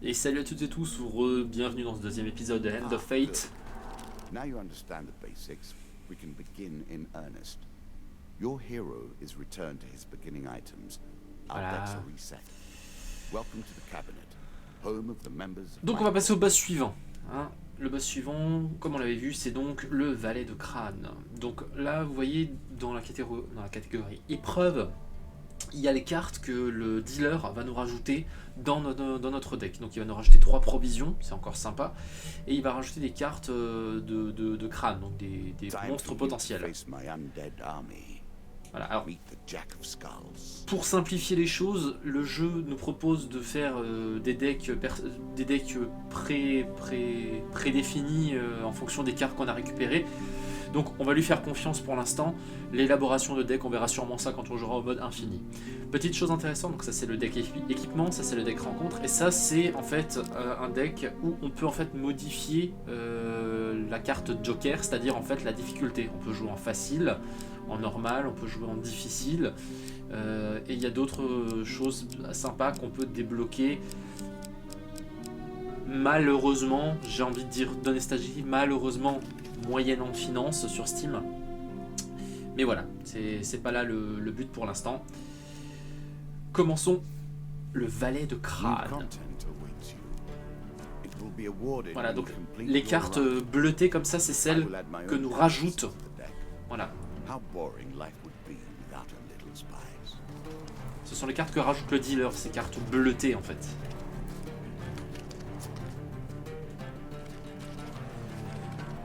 Et salut à toutes et tous, bienvenue dans ce deuxième épisode de End of Fate. Now you understand the basics, we can begin in earnest. Your hero is returned to his beginning items. Our decks are reset. Welcome to the cabinet, home of the members of Donc on va passer au boss suivant. Hein. Le boss suivant, comme on l'avait vu, c'est donc le valet de crâne. Donc là, vous voyez, dans la catégorie épreuve, il y a les cartes que le dealer va nous rajouter dans notre deck. Donc il va nous rajouter 3 provisions, c'est encore sympa. Et il va rajouter des cartes de crâne, donc des monstres potentiels. Voilà, alors, pour simplifier les choses, le jeu nous propose de faire des decks prédéfinis en fonction des cartes qu'on a récupérées. Donc on va lui faire confiance pour l'instant. L'élaboration de deck, on verra sûrement ça quand on jouera au mode infini. Petite chose intéressante, donc ça c'est le deck équipement, ça c'est le deck rencontre, et ça c'est en fait un deck où on peut en fait modifier la carte Joker, c'est-à-dire en fait la difficulté. On peut jouer en facile, en normal, on peut jouer en difficile, et il y a d'autres choses sympas qu'on peut débloquer. Malheureusement, j'ai envie de dire d'honnêteté, malheureusement moyenne en finance sur Steam. Mais voilà, c'est pas là le but pour l'instant. Commençons le valet de crâne. Voilà, donc les cartes bleutées comme ça, c'est celles que nous rajoute. Voilà. Ce sont les cartes que rajoute le dealer, ces cartes bleutées en fait.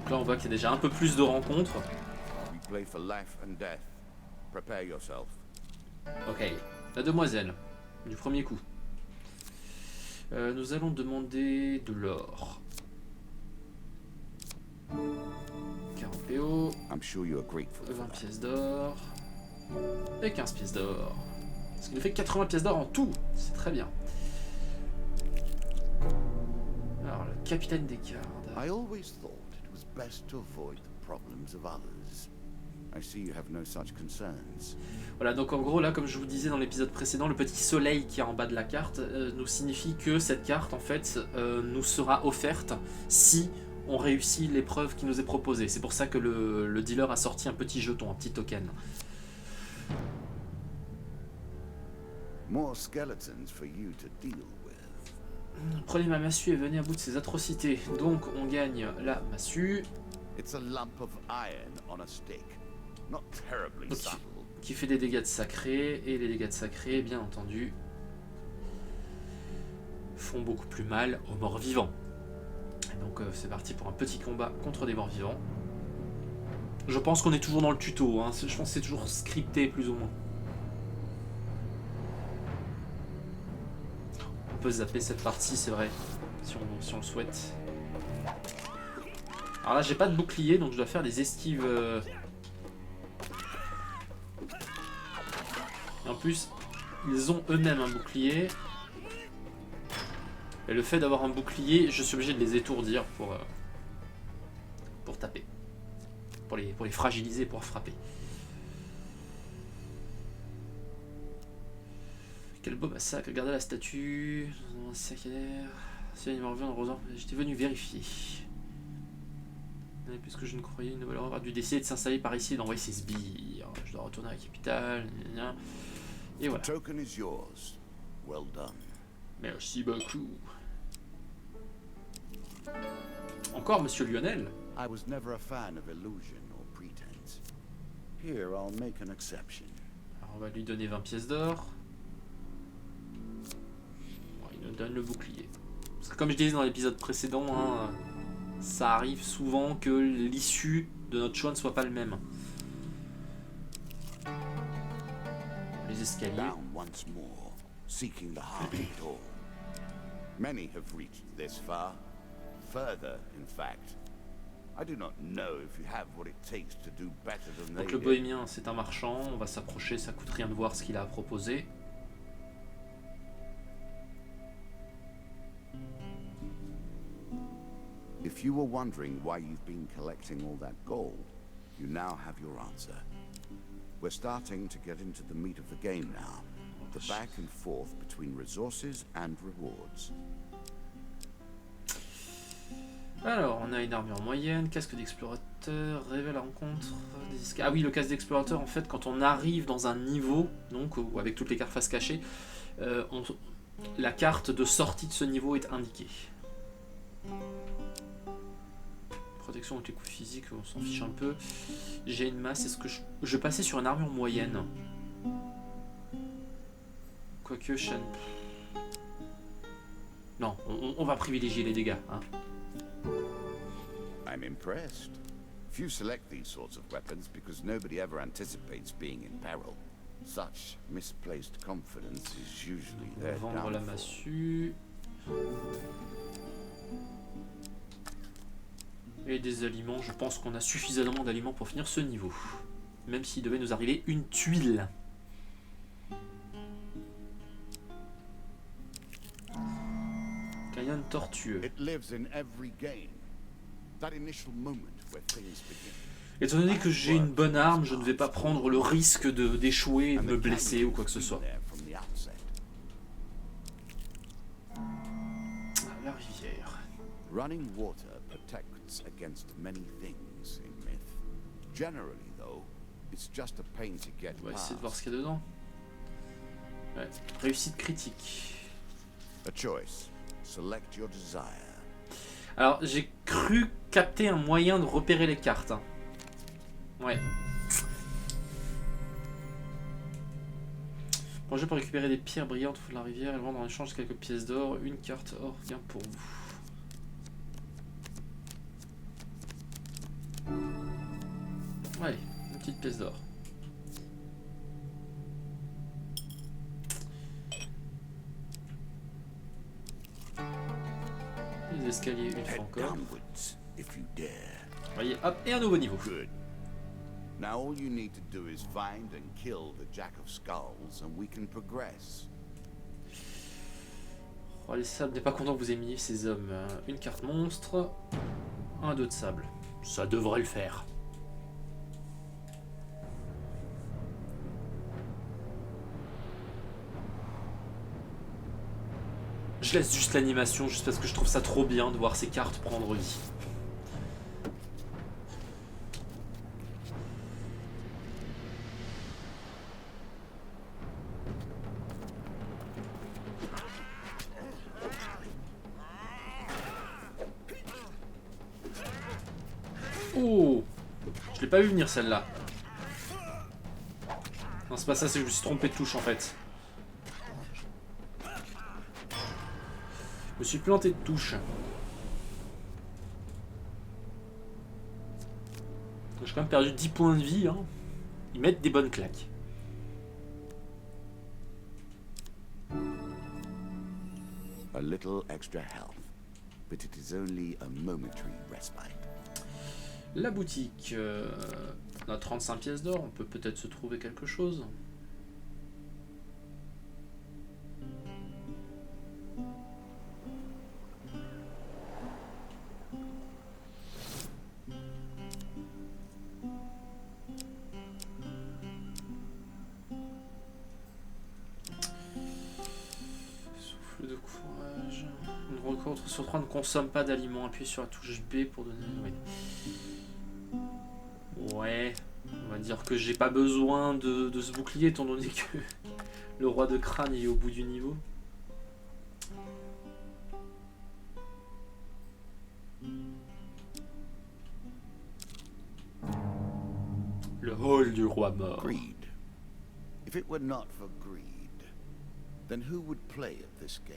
Là on voit qu'il y a déjà un peu plus de rencontres. Ok, la demoiselle, du premier coup. Nous allons demander de l'or. 40 PO, 20 pièces d'or et 15 pièces d'or. Ce qui nous fait 80 pièces d'or en tout, c'est très bien. Alors, le capitaine des gardes. Best to avoid the problems of others. I see you have no such concerns. Voilà, donc en gros là, comme je vous disais dans l'épisode précédent, le petit soleil qui est en bas de la carte nous signifie que cette carte en fait nous sera offerte si on réussit l'épreuve qui nous est proposée. C'est pour ça que le dealer a sorti un petit jeton, un petit token. More skeletons for you to deal with. Prenez ma massue et venez à bout de ces atrocités. Donc on gagne la massue. Qui fait des dégâts de sacré. Et les dégâts de sacré, bien entendu, font beaucoup plus mal aux morts vivants. Donc c'est parti pour un petit combat contre des morts vivants. Je pense qu'on est toujours dans le tuto. Hein. Je pense que c'est toujours scripté plus ou moins. On peut zapper cette partie, c'est vrai, si on le souhaite. Alors là, j'ai pas de bouclier, donc je dois faire des esquives. Et en plus, ils ont eux-mêmes un bouclier. Et le fait d'avoir un bouclier, je suis obligé de les étourdir pour taper. Pour les fragiliser, pour frapper. Quel beau massacre, regardez la statue. C'est j'étais venu vérifier. Plus que je ne croyais, une valeur avoir dû décider de s'installer par ici et d'envoyer ses sbires. Je dois retourner à la capitale. Et voilà. Merci beaucoup. Encore Monsieur Lionel. I was never a fan of illusion or pretense. Here I'll make an exception. Alors on va lui donner 20 pièces d'or. Il nous donne le bouclier. Parce que comme je disais dans l'épisode précédent, hein, ça arrive souvent que l'issue de notre choix ne soit pas le même. Les escaliers. Down once more, seeking the heart of it all. Many have reached this far. Further, in fact. I do not know if you have what it takes to do better than they Donc le did. bohémien, c'est un marchand. On va s'approcher, ça coûte rien de voir ce qu'il a à proposer. If you were wondering why you've been collecting all that gold, you now have your answer. We're starting to get into the meat of the game now. The back and forth between resources and rewards. Alors, on a une armure moyenne, casque d'explorateur, révèle la rencontre des Ah oui, le casque d'explorateur, en fait, quand on arrive dans un niveau, donc, ou avec toutes les cartes face cachée, la carte de sortie de ce niveau est indiquée. Protection avec les coups physiques, on s'en fiche un peu. J'ai une masse, est-ce que je passais sur une armure moyenne? Quoique, Shen... Non, on va privilégier les dégâts, hein. I'm impressed. Few select these sorts of weapons because nobody ever anticipates being in peril. Such misplaced confidence is usually their Vendre la downfall. massue. Et des aliments, je pense qu'on a suffisamment d'aliments pour finir ce niveau. Même s'il devait nous arriver une tuile. Canyon tortueux. It lives in every game. That initial moment where things begin. Étant donné que j'ai une bonne arme, je ne vais pas prendre le risque d'échouer et de me blesser ou quoi que ce soit. La rivière. Running water protects against many things in myth. Generally, though, it's just a pain to get On va essayer de voir ce past. qu'il y a dedans. Ouais. Réussite critique. A choice. Select your desire. Alors, j'ai cru capter un moyen de repérer les cartes. Hein. Ouais. Bon, je peux récupérer des pierres brillantes au fond de la rivière et vendre en échange quelques pièces d'or. Une carte or vient pour vous. Ouais, une petite pièce d'or. Les escaliers, une fois Head encore. downwards, if you dare. Vous voyez, hop, et un nouveau niveau. Good. Now all you need to do is find and kill the Jack of Skulls, and we can progress. Oh, les sables n'est pas content que vous ayez mis ces hommes. Une carte monstre, un 2 de sable. Ça devrait le faire. Je laisse juste l'animation, juste parce que je trouve ça trop bien de voir ces cartes prendre vie. Oh! Je l'ai pas vu venir celle-là. Non, c'est pas ça, c'est que je me suis trompé de touche en fait. Je me suis planté de touche. J'ai quand même perdu 10 points de vie. Hein. Ils mettent des bonnes claques. A little extra health, but it is only a momentary respite. La boutique. On a 35 pièces d'or. On peut peut-être se trouver quelque chose. De courage. Une rencontre sur 3 ne consomme pas d'aliments. Appuyez sur la touche B pour donner. Oui. Ouais. On va dire que j'ai pas besoin de ce bouclier étant donné que le roi de crâne est au bout du niveau. Le hall du roi mort. Greed. If it were not for greed, then who would play at this game?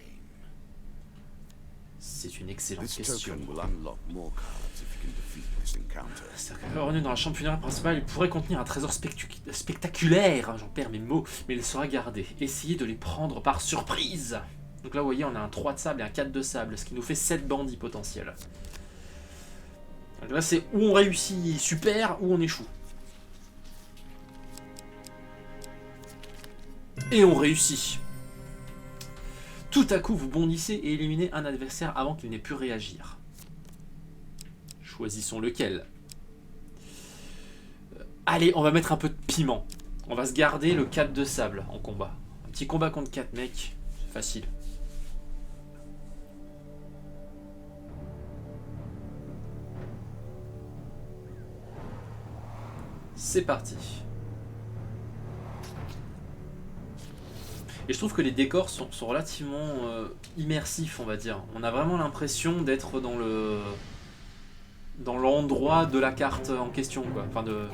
C'est une excellente This question. token will unlock more cards if you can defeat this encounter. C'est-à-dire que revenu dans la chambre funéraire principale, il pourrait contenir un trésor spectaculaire. J'en perds mes mots, mais il sera gardé. Essayez de les prendre par surprise. Donc là, vous voyez, on a un 3 de sable et un 4 de sable, ce qui nous fait 7 bandits potentiels. Donc là, c'est où on réussit super, ou on échoue. Et on réussit. Tout à coup, vous bondissez et éliminez un adversaire avant qu'il n'ait pu réagir. Choisissons lequel. Allez, on va mettre un peu de piment. On va se garder le 4 de sable en combat. Un petit combat contre 4 mecs, c'est facile. C'est parti. Et je trouve que les décors sont relativement immersifs, on va dire. On a vraiment l'impression d'être dans l'endroit de la carte en question, quoi. Enfin de...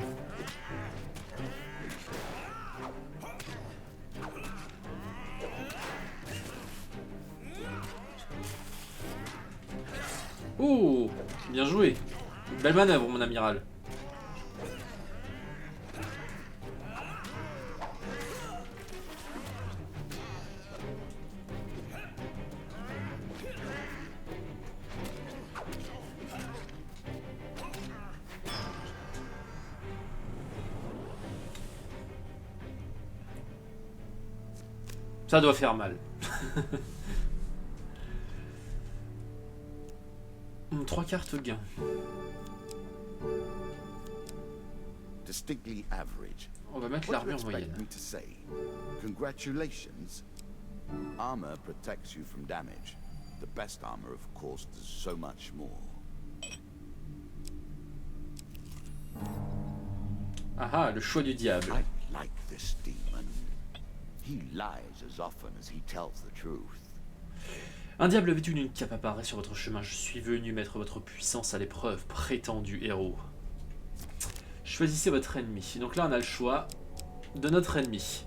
Oh, bien joué. Belle manœuvre, mon amiral. Ça doit faire mal. 3 cartes gain. Distinctly average. On va mettre What do you l'armure expect moyenne. me to say? Congratulations. Armor protects you from damage. The best armor, of course, does so much more. Ah ah, le choix du diable. I like this demon. He lies as often as he tells the truth. Un diable vêtu d'une cape apparaît sur votre chemin. Je suis venu mettre votre puissance à l'épreuve, prétendu héros. Choisissez votre ennemi. Donc là, on a le choix de notre ennemi.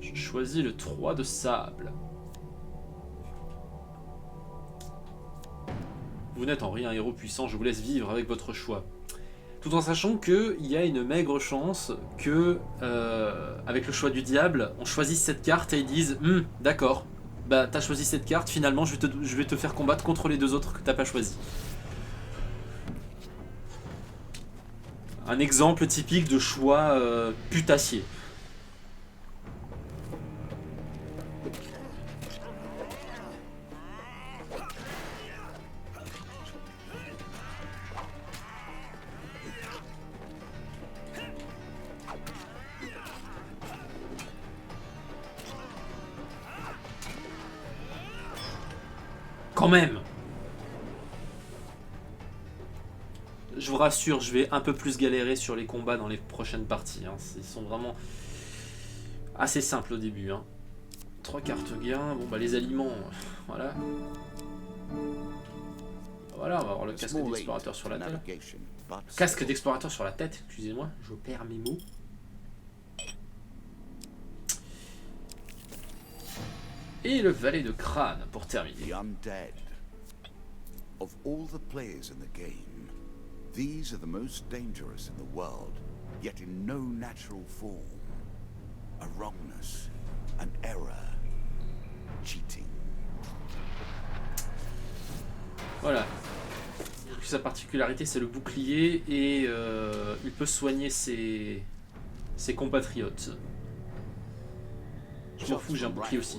Je choisis le 3 de sable. Vous n'êtes en rien un héros puissant, je vous laisse vivre avec votre choix. Tout en sachant qu'il y a une maigre chance que, avec le choix du diable, on choisisse cette carte et ils disent d'accord, bah t'as choisi cette carte, finalement je vais te faire combattre contre les deux autres que t'as pas choisi. Un exemple typique de choix putassier. Quand même. Je vous rassure, je vais un peu plus galérer sur les combats dans les prochaines parties. Hein. Ils sont vraiment assez simples au début. Hein. 3 cartes gain. Bon bah les aliments, voilà. Voilà, on va avoir le casque d'explorateur sur la tête. Casque d'explorateur sur la tête, excusez-moi, je perds mes mots. Et le valet de crâne pour terminer. The undead. Of all the players in the game, these are the most dangerous in the world, yet in no natural form. A wrongness, an error, cheating. Voilà. Sa particularité, c'est le bouclier et il peut soigner ses compatriotes. Je m'en fous, j'ai un bouclier aussi.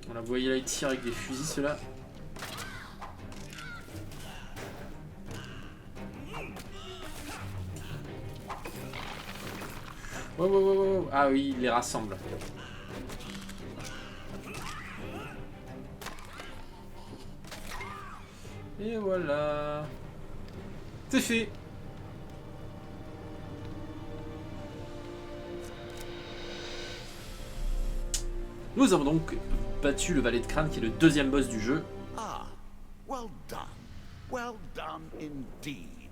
On la voyait là, il tire avec des fusils, ceux-là. Wow. Ah oui, il les rassemble. Et voilà. C'est fait. Nous avons donc battu le valet de crâne qui est le deuxième boss du jeu. Ah, well done indeed.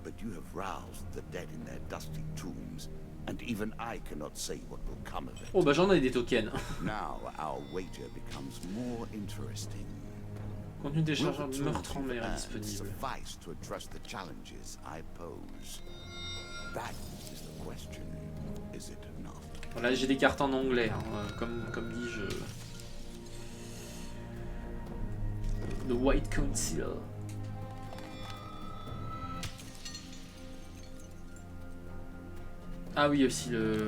But you have roused the dead in their dusty tombs, and even I cannot say what will come of it. Oh bah j'en ai des tokens. Now our wager becomes more interesting. Contenu déchargeur de meurtre en mer disponible. Suffice to address the challenges I pose. That is the question, is it not? Voilà, j'ai des cartes en anglais, hein, comme dit je. The White Council. Ah oui aussi le.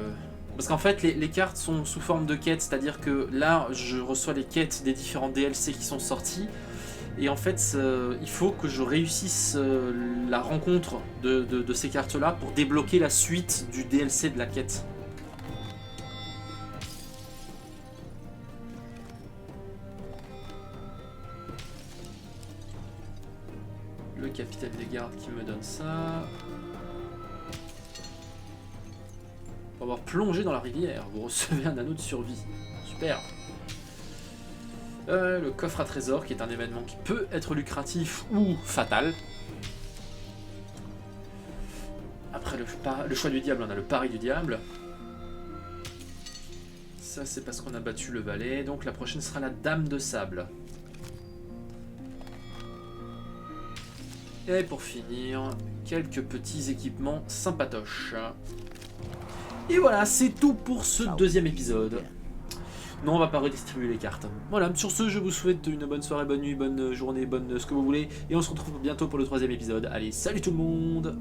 Parce qu'en fait les cartes sont sous forme de quêtes, c'est-à-dire que là je reçois les quêtes des différents DLC qui sont sortis. Et en fait, il faut que je réussisse la rencontre de ces cartes-là pour débloquer la suite du DLC de la quête. Le capitaine des gardes qui me donne ça. Pour avoir plongé dans la rivière, vous recevez un anneau de survie. Super. Le coffre à trésor qui est un événement qui peut être lucratif ou fatal. Après le choix du diable, on a le pari du diable. Ça c'est parce qu'on a battu le valet. Donc la prochaine sera la dame de sable. Et pour finir, quelques petits équipements sympatoches. Et voilà, c'est tout pour ce deuxième épisode. Non, on va pas redistribuer les cartes. Voilà, sur ce, je vous souhaite une bonne soirée, bonne nuit, bonne journée, bonne ce que vous voulez. Et on se retrouve bientôt pour le troisième épisode. Allez, salut tout le monde!